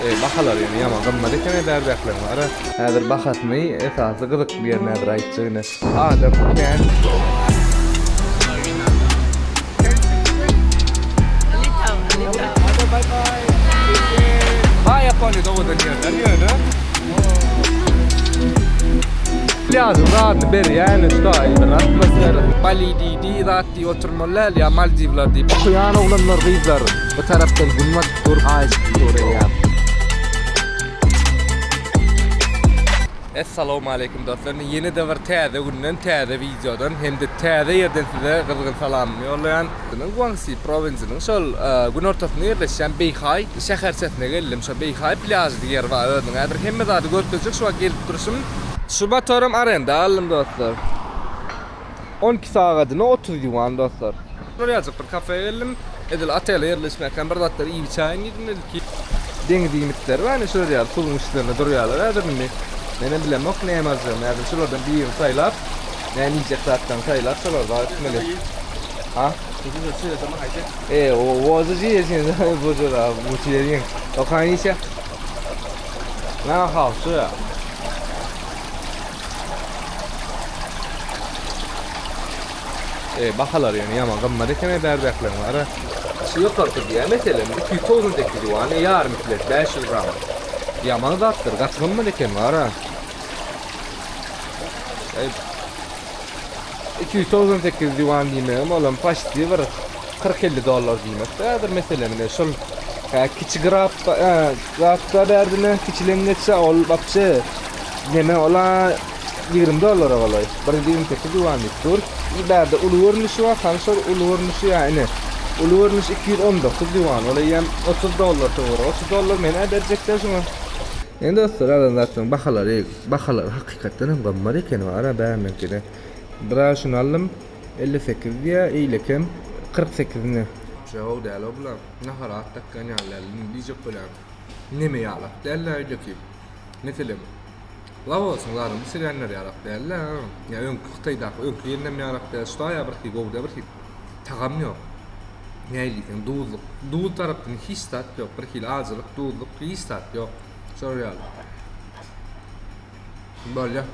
Bakalar yani yaman gymmat eken eder beklenmär. Häzir bakatmy esasy gyzyk bir ýerine aýtjygyny. Adam ken Bye Japonya doğudan yerler ýöne. Pляжы ладно бери, yani stay bir atmosfera. Bali di zatti oturmalar ya Maldivlar di. Kuyan oğlanlar gyzlar. Bu taraftan gülmek tur aşk oraya. Assalamu alaikum dostlar. Yeni de var täze günden täze videodan hem de täze yerden size gyzgyn salam ýollaýan. Guangxi provinsiýanyň şol gün ortasynda ýerleşen Beihai şäherçesine geldim. Şo Beihai pляжy diýer bar. Öňe häzir hemme zady görkezjek şoňa gelip duruşym. Şubatörüm arenda aldım dostlar. 12 saatine 30 yuan dostlar. Buraya azıcık bir kafeye geldim. Edil atölye yerleşmeken bir zatlar iyi bir çayın yedim ki. Deniz limitler var. Şöyle ya sulun üstlerine duruyorlar. Hadi mi? Benim bilmem yok ne yemezdim. Yani şuradan bir yıl sayılar. Yani yiyecek zaten sayılar. Şuralar var. Ha? O azıcık yesin. Bu şurada. Bu çilerin. O kan yiyecek. Ne hafsı ya. Bakalar yani yaman gymmat eken eder beklenmär. Şu ýokarky diýär meselem 200 tekli ýan ýar mitlet 500 gram. Yaman zatdyr, gaçgymmat eken bar ha. 200 tekli ýan diýmem, olam paşdy bir $40-50 diýmek. Häzir meselem ne şol kiçik grapda berdine kiçilengeçe ol bakçy. Neme ola $20 bolay. Bir diýim tekli ýan dur. İberde ulu görünüşü var, kanşor ulu görünüşü yani. Ulu görünüş 219 diwan, olayam $30 doğru. $30 meni ederjekler şuna. Endi dostlar, zaten bakalar hakikaten hem gymmat eken var ha beğenmekde. Biraz şunu aldım 58 diye iylekem 48'ini. Şow däl obla. Naharat takkan ýallaryny diýjek bolan. Neme ýalap derler ki. Meselem Lavosun larym sirenler ýarak derler. Ya öňkü Hytaýda öňkü ýerinem ýarak derler. Şoýa bir gowda bir tagam ýok. Näýligi duýluk. Duýul tarapdan hiç tat ýok. Bir hil azylyk duýluk hiç tat ýok. Şoýa. Bolýa.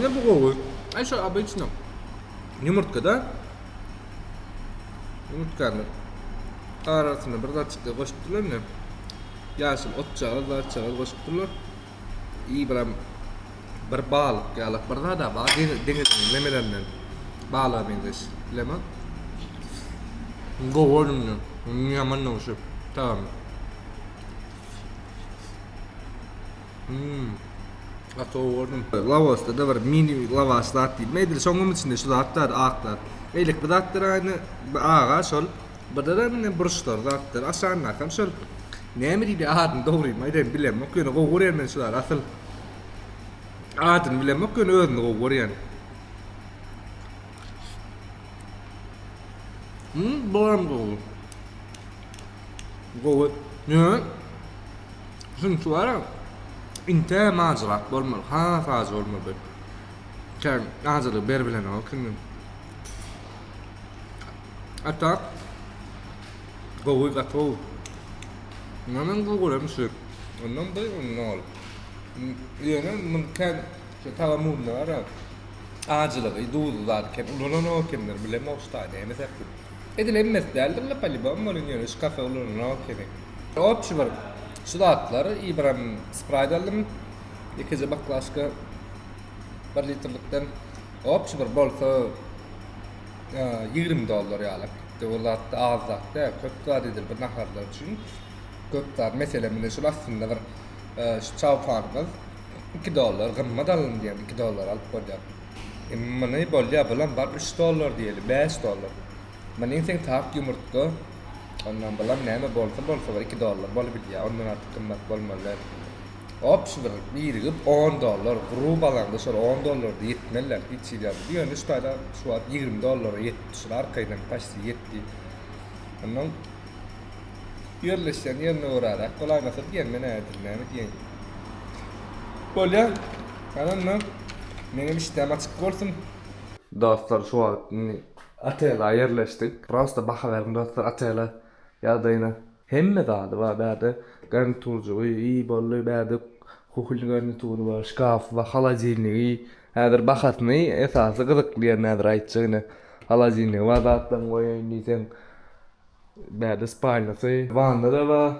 Ne bu gowy? Ay şu обычно. Yumurtkada. Yumurtkany arasına bir daçykda goşupdylar ne? Ýaşyl ot çagal goşupdylar. Bir balyk ýalyk bir da bar deňizden lemelerinden balyk bendeş. Bilema? Gowdum ne? Ýaman noşup. Tamam. Atowurdum. Lavosda da bir mini lavaş zat diýip, meýdir şoňun içinde şu zatlar aklar. Eýlik bir zatlar aýny ağa şol Badaran buruşlar zatlar aşağı nakam şol. Näme diýdi adyn dogry maýdan bilem. Okýany gowurýan men şular asyl. Adyn bilem okýany özüni gowurýan. Bolam gowy. Gowy. Ne? Şun şuara. Inte mazrak bolmaly. Ha, faz bolmaly. Kän azary ber bilen okýany. Atak gowy gatov. Namen gowurem şu. Ondan da onol. Ýene mümkin şu tagamud var. Ajylygy duýullarken ulanyno kimler bilem oştaýdy emesek. Edil emmes däldim la palibam bolýar şu kafe ulanyno kerek. Opçy bar. Şu datlary İbrahim Sprite aldım. 2 baklaşka 1 litrlikden opçy bar bolsa $20 ýalyk. Döwletde azatda köpler edir bir naharlar üçin. Köpler meselem şu aslında bir şu çawparymyz $2 gymmat alyn diýen $2 alyp bolýar. Many bolýar bilen bar $3 diýeli $5. Many sen tak ýumurtga ondan bilen näme bolsa bir $2 bolup bilýär. Ondan artyk gymmat bolmaly. Opşy bir girip $10 grup alanda şol $10 ýetmeler içýär. Ýöne şuýda şu $20 ýetdi. Arkaýdan paşdy ýetdi. Ondan ýerleşen ýerine öwrärak golaýmasy diýen mene näme diýen. Bolýar. Anandan menem işdem açyk bolsun. Dostlar şu Atela yerleştik. Prosta bakaverin dostlar Atela yadayına. Hemme dadı var berde. Garniturcu iyi bollu berde. Hukul garnituru var. Şkaf ve halacilliği. Hadır bakatını esası gıdıklayan nadir aytçığını. Halacilliği var da atlan koyun diysen. Berde spalnası. Vanda da var.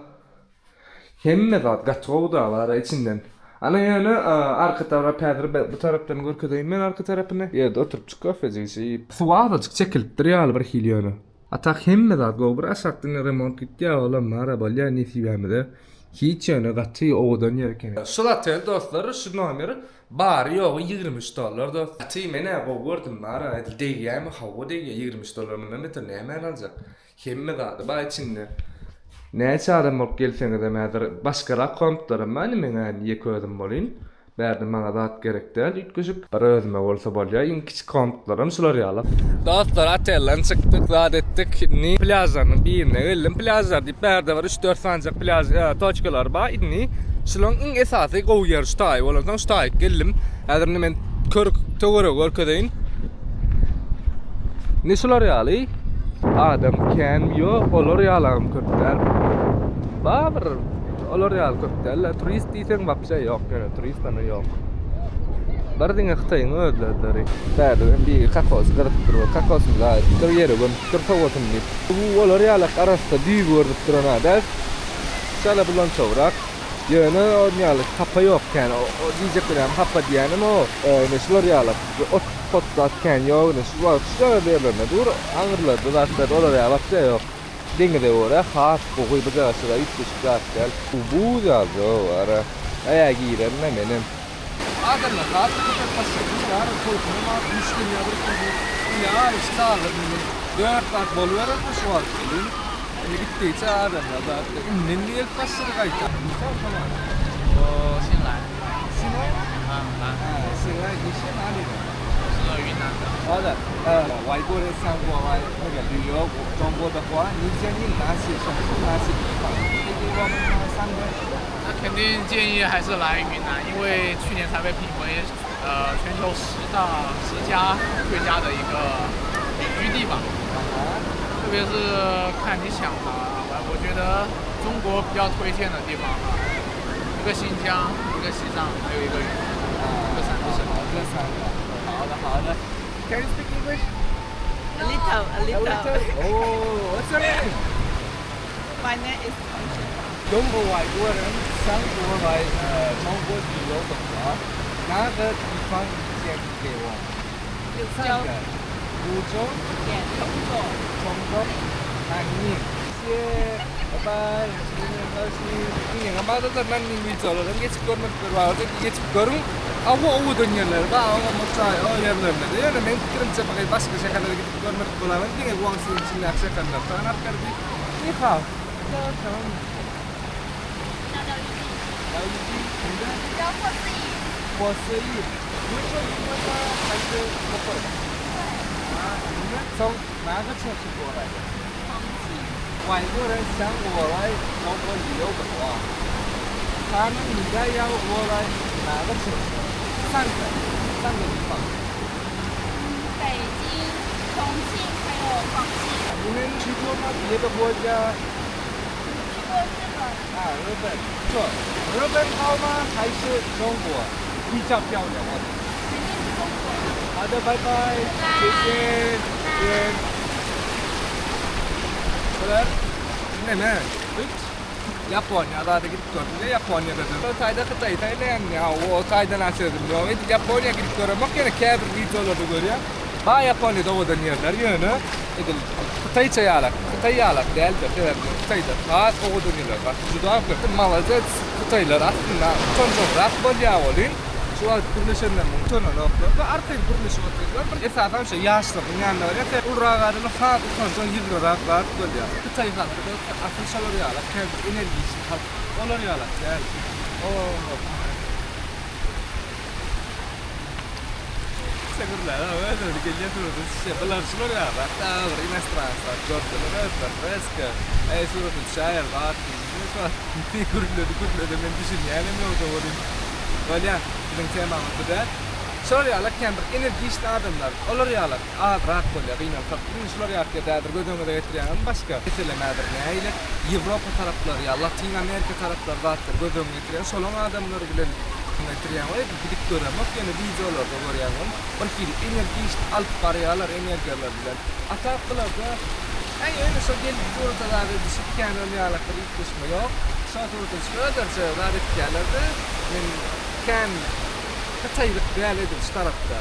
Hemme dadı gaçoğu da var içinden. Ana yani arka tarafa Pedro bu taraftan görkedeyim ben arka tarafını yerde oturup kafeci şey suadacık çekilip duruyor bir hilyonu. Atak hemme da gobur aşaktın remont gitti ya oğlum araba ya nesi vermedi. Hiç yani gatı oğdan yerken. Şulatel dostları şu numara bari yok $23 da. Atı mene goburdum ara edildi yani hava değil $23 mı ne hemen alacak. Hemme da ba içinde. Näçe adam bolup gelseňiz mäzir başga rakontlarym many meňe ýeködüm bolyn. Berdim maňa zat gerek däl, ýetgüşip bir özüme bolsa bolýar. Iň kiçik kontlarym şular ýalyp. Dostlar atellan çykdyk, zat etdik. Ni plajanyň birine geldim. Plajlar diýip berde bar 3-4 sancak plaj toçkalar bar. Inni şulaň iň esasy gowy ýer ştaý bolan ştaý geldim. Häzir men körük töwere görkedeýin. Ne şular ýaly? Adam ken yo olar yalan köpler. Babır olar yalan köpler. Turist diýsen wapşa ýok, turist ana ýok. Bardyň Xitayň ödleri. Bäde bir kakos gyryp durýar. Kakosy da bir ýere gon turpawatym diýip. Bu olar yalan arasynda düýg görüp duran da. Şala bilen çowrak. Ýöne oňaly hapa ýok ken. O diýjek bilen hapa diýenim o. Meşler ýaly. Ot potlat ken ýok, şular şöyle berlerine dur. Aňyrlady zatlar olar ýaly wapşa ýok. Deňde ora has gowy bize aşyra ýetişip gel. Bu ýaly ara. Aýa giren menem. Adamlar hat köpek başlaýar, toýkuna müşkil ýadyr ki. Ya iştaýar. 4 saat bolýar şu wagt. Gittiği adamlar da inniye başladı gaýta.我新来，新来？来，新来，你是哪里的？是云南的。好的，外国人想过来那个旅游中国的话，你建议哪些城市、哪些地方？给我们3个。那肯定建议还是来云南，因为去年才被评为全球10最佳的一个旅居地吧。特别是看你想的，我觉得中国比较推荐的地方啊，一个新疆，一个西藏，还有一个云南，这3个省。这3个。好的，好的。Can you speak English? A little. Oh, what's your name? My name is Tangchen. 中国外国人想过来中国旅游的话，哪个地方建议给我？3个。泸州、崇州、南宁。谢谢，拜拜。今天高兴。今年俺妈都在南宁旅走了，人家去哥们儿玩，这也去哥们。我的年了，吧，我没在，也没了。因为那可能这把个巴士车看到这哥们儿过来，我今年光是进来车看到，当然不可能。你好，早上。叫霍思怡。霍思怡，你说英文吗？还是不会？你们从哪个城市过来的？外国人想过来中国旅游的话，他们应该要过来哪个城市？3个地方。北京、重庆还有广西。你们去过吗？别的国家？去过日本。日本。错，日本好吗？还是中国比较漂亮？肯定是中国。好的，拜拜，谢谢。Ne? Japonya'da da gidip gördüm. Japonya'da da. Tayda Kıtay, Tayland ya. O Tay'dan asırdım. Japonya gidip görüyorum. Bak yine kabir videolarda görüyor. Ba Japonya'da o da yerler yönü. Kıtay çayalak. Kıtay yalak değil de. Kıtay'da. Saat o da yerler. Bak juda gördüm. Malazca Kıtaylar aslında. Çok rahat bolya olun. Şu an kuruluşundan mümkün nokta. Artık kuruluş oturuyor. Esasen şey yaşlı. Yani öyle. Urağarını saat sonra yıkırarak rahat bolya. Kıtay halkı asıl şalır yalak. Kendi enerjisi halk. Olur yalak. Yani. Segurlar, öyle bir geliyor durdu. Şeyler şunlar ya. Bak da oraya stransa. Gördüler öyle fresca. Suratı şair rahat. Kuruldu. Ben düşünüyorum. Yani ne oldu orada? Olha, bizim temamız bu da. Şol ýaly kämbir energiýik adamlar. Olar ýaly az rahat bolýar, ýa-ni tapyň şolar ýa-da gözüňe getirýän başga meseleler näýle Ýewropa taraplary ýa Latin Amerika taraplary zatlar gözüňe getirýän şolaň adamlary bilen getirýän we bilik görmek ýa-ni videolarda görýän. Balki energiýik alyp barýarlar, energiýalar bilen ataplar da. Öyle şo gelip durdalar düşükken ýaly ýetişme ýok. Şo durda şöderçe rahat geldi. Men kan kataylık değerlidir şu tarafta.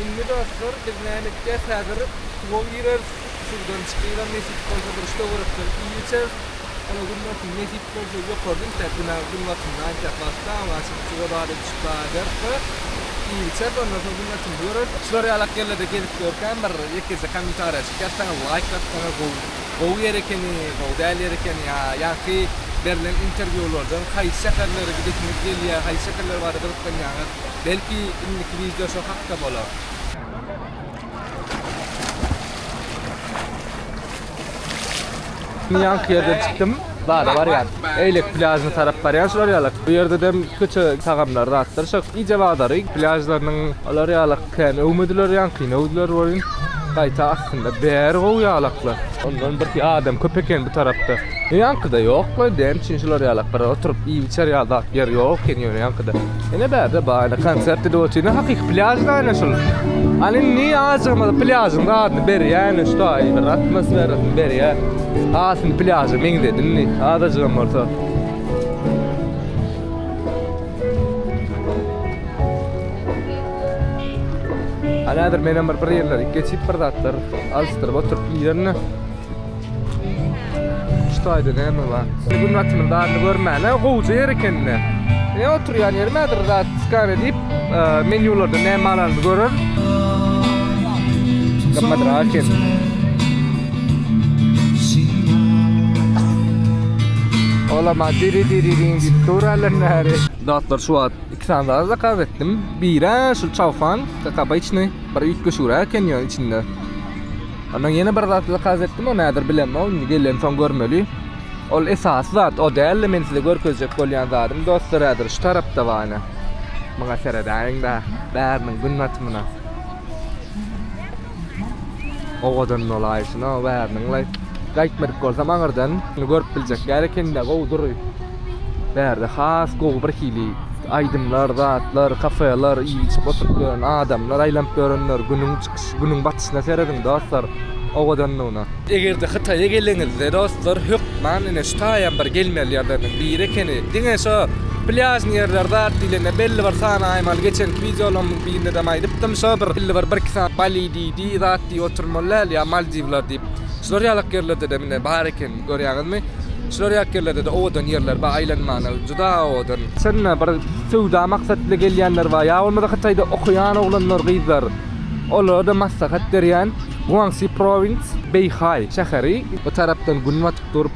İnni dostlar biznemekte häzir bu ýerer şurdan çykyran nesip bolsa bir işte uğraşdyr. Ýeçer ana gurmatyn nesip bolsa ýokordun täpina gurmatyn aýtap basta ama şuga bary düşüpdir. Ýeçer onda gurmatyn ýörer. Şolary alak yerlerde gelip görken bir ýekse kommentariýa çykýarsaň like atsaň bu ýerekeni, bu däl ýerekeni ýa-ki berilen interwýulardan haýsy şäherlere gidip gelýär, haýsy şäherler bary bilipden ýa-ni belki inniki video şu hakda bolar. Ýa-ni ýerde çykdym. Var ya. Eylek plazyny tarap barýan şolar ýaly. Bu ýerde de köçe tagamlar ratlar. Şok iýje bagdary plazlarynyň olar ýaly kän öwmediler ýa-ni kynawdylar bolýan. Gaýta aslında bäri gowy ýalaklar. Ondan bir adam köpeken bu tarapda. Ýankyda ýoklar, demçin şolar ýalak bir oturup iýçer ýalda ýer ýok kenýär ýankyda. Ene bäde baýna konsertde dotýny hakyky plazlar şol. Ani ni azamda plazın adny beri ýani şoý bir atmosferasyny beri ýa. Aslında plazı meň dedin ni adajygam bolsa. Anadır menem bir yerler geçip bir zatlar alıştırıp oturup ýerine. Ştaýda näme bar? Bu natmyn daýny görmäne gowja ýer ekenine. Oturýan ýermedir zat skan edip menülarda näme alaryny görür. Gammadyr aken. Olama diri turalarnary. Datlar şu an 2 tane daha zakaz etdim. Biri şu çawfan, kakaba içine, bir üç köşüre kenyon içinde. Ondan yine bir zat zakaz etdim, o nedir bilemem, onu gelen son görmeli. Ol esas zat, o değerli men size görkezecek bolýan zadım, dostlaradır, şu tarapda bana. Maňa seredäň da, bäriniň günnatmyna. Owadan nolaýşyna, bäriniň lay. Gaýtmedik bolsam aňyrdan, görüp biljek, gerekende gowdur. Bärde has gowy bir hili aydymlar, zatlar, kafeler, iýip oturup gören adamlar, aýlanp görenler, günüň çykyş, günüň batyşyna serediň dostlar. Owadan nona. Egerde Hytaýa geleňizde dostlar, hökman ene şu taýan bir gelmeli ýerlerden biri ekeni. Diňe şo plazny ýerler zat dilene belli bir sana aýmal geçen videolarymyň birinde de aýdypdym şo bir belli bir kisa Bali diýdi, zat diýip oturmalar ýa Maldivlar diýip. Şolar ýalyk ýerlerde de mine bar eken görýäňizmi? Şolar ýerlerde de owadan ýerler ba aýlanmany, juda owadan. Sen bir sowda maksatly gelýänler bar ýa bolmada Hytaýda okuyan oglanlar gyzlar. Olar da maslahat berýän Guangxi province Beihai şäheri. Bu tarapdan gün watyp durup,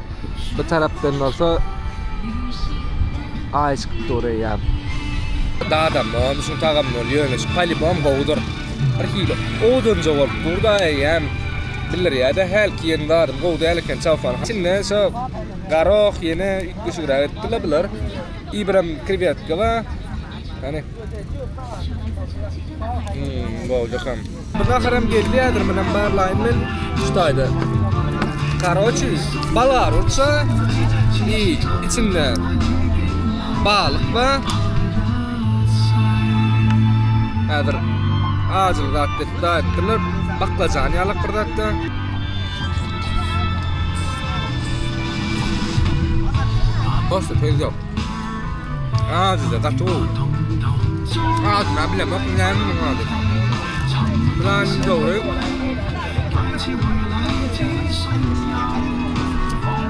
bu tarapdan bolsa aýşyk durýar. Dadam, onu şu tagam bolýar, şu palibom gowdur. Bir hili owadan jogap burda ýa bilir ýa-da hal kiýen dadım gowda elken çawfan. Çinne şo garok ýene üçgüşüre etdiler biler. İbrahim krevetka we hani Boljakam. Banaharam gelýärdir menen barlaýmyn şutaýda. Karoçi, balar uça, içinde balyk we häzir ajyl zat dep daýtdylar. Baklajan ýalyk bir zatda. Boşda tez ýok. Ajyl zat o. Ne bileyim, okuyayım mı abi? Plan doğru.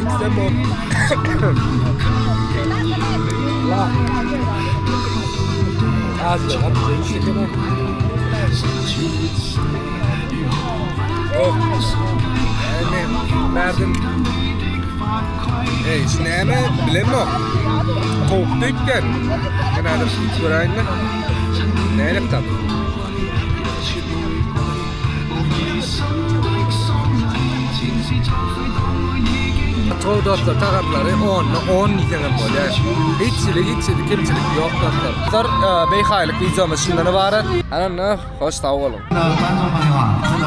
İşte bu. La. Azle, hadi işte kadar. Oh. Yani verdim. Şunayma bilemem. Korktukken. Kadar göreyim mi? Ne yaptın? Çoğu dostlar taqatlary 10 ýeten bolýar. Hiççilik kimçilik ýok dostlar. Dostlar beýhaýlyk videomuz şundan ibaret. Ana hoş sag bolun. 的观众朋友啊，真的